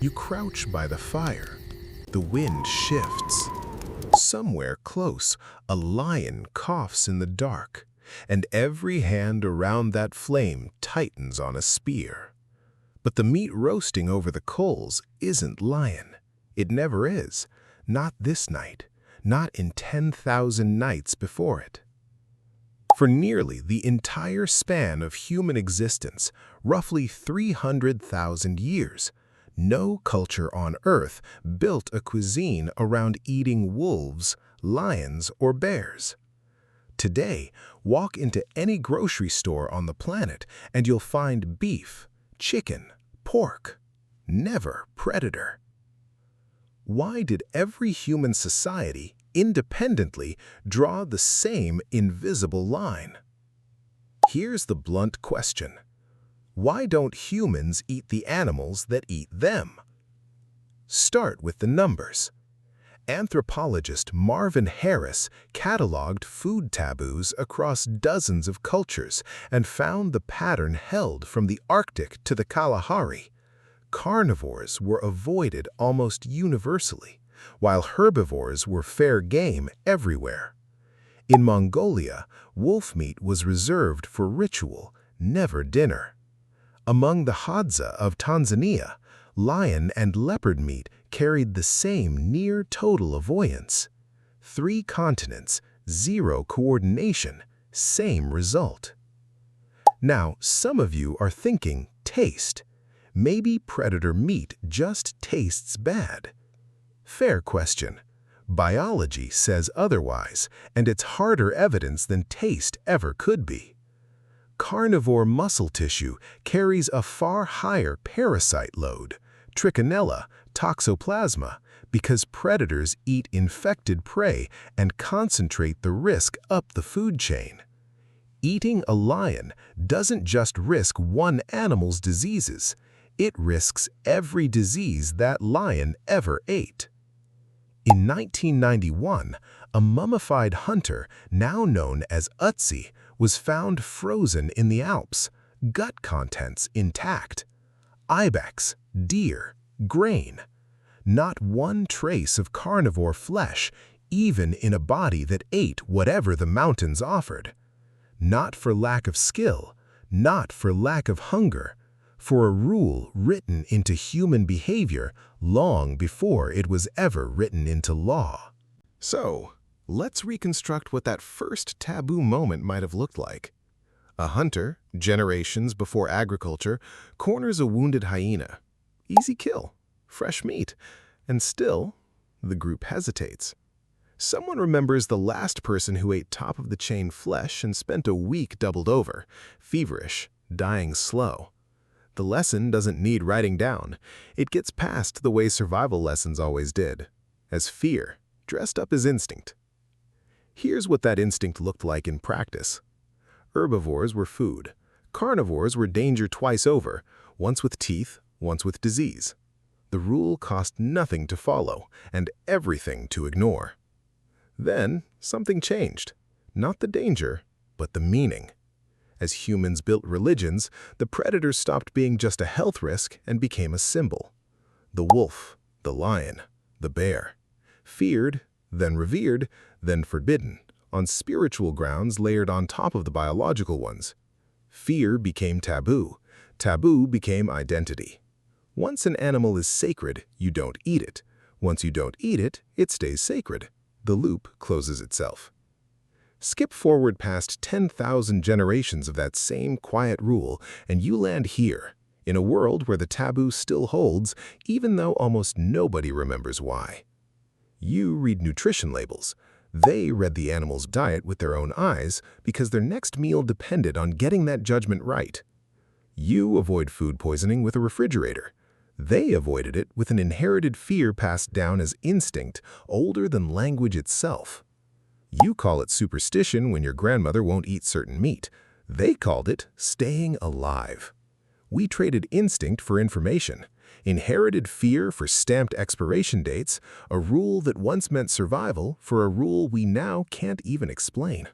You crouch by the fire. The wind shifts. Somewhere close, a lion coughs in the dark, and every hand around that flame tightens on a spear. But the meat roasting over the coals isn't lion. It never is. Not this night. Not in 10,000 nights before it. For nearly the entire span of human existence, roughly 300,000 years, no culture on Earth built a cuisine around eating wolves, lions, or bears. Today, walk into any grocery store on the planet and you'll find beef, chicken, pork, never predator. Why did every human society independently draw the same invisible line? Here's the blunt question. Why don't humans eat the animals that eat them? Start with the numbers. Anthropologist Marvin Harris cataloged food taboos across dozens of cultures and found the pattern held from the Arctic to the Kalahari. Carnivores were avoided almost universally, while herbivores were fair game everywhere. In Mongolia, wolf meat was reserved for ritual, never dinner. Among the Hadza of Tanzania, lion and leopard meat carried the same near-total avoidance. 3 continents, 0 coordination, same result. Now, some of you are thinking, taste. Maybe predator meat just tastes bad. Fair question. Biology says otherwise, and it's harder evidence than taste ever could be. Carnivore muscle tissue carries a far higher parasite load, trichinella, toxoplasma, because predators eat infected prey and concentrate the risk up the food chain. Eating a lion doesn't just risk one animal's diseases, it risks every disease that lion ever ate. In 1991, a mummified hunter, now known as Ötzi, was found frozen in the Alps, gut contents intact. Ibex, deer, grain. Not one trace of carnivore flesh, even in a body that ate whatever the mountains offered. Not for lack of skill, not for lack of hunger, for a rule written into human behavior long before it was ever written into law. So, let's reconstruct what that first taboo moment might have looked like. A hunter, generations before agriculture, corners a wounded hyena. Easy kill, fresh meat, and still, the group hesitates. Someone remembers the last person who ate top-of-the-chain flesh and spent a week doubled over, feverish, dying slow. The lesson doesn't need writing down. It gets passed the way survival lessons always did, as fear, dressed up as instinct. Here's what that instinct looked like in practice. Herbivores were food. Carnivores were danger twice over, once with teeth, once with disease. The rule cost nothing to follow and everything to ignore. Then, something changed. Not the danger, but the meaning. As humans built religions, the predator stopped being just a health risk and became a symbol. The wolf, the lion, the bear. Feared, then revered, then forbidden, on spiritual grounds layered on top of the biological ones. Fear became taboo. Taboo became identity. Once an animal is sacred, you don't eat it. Once you don't eat it, it stays sacred. The loop closes itself. Skip forward past 10,000 generations of that same quiet rule, and you land here, in a world where the taboo still holds, even though almost nobody remembers why. You read nutrition labels. They read the animal's diet with their own eyes because their next meal depended on getting that judgment right. You avoid food poisoning with a refrigerator. They avoided it with an inherited fear passed down as instinct, older than language itself. You call it superstition when your grandmother won't eat certain meat. They called it staying alive. We traded instinct for information, inherited fear for stamped expiration dates, a rule that once meant survival for a rule we now can't even explain.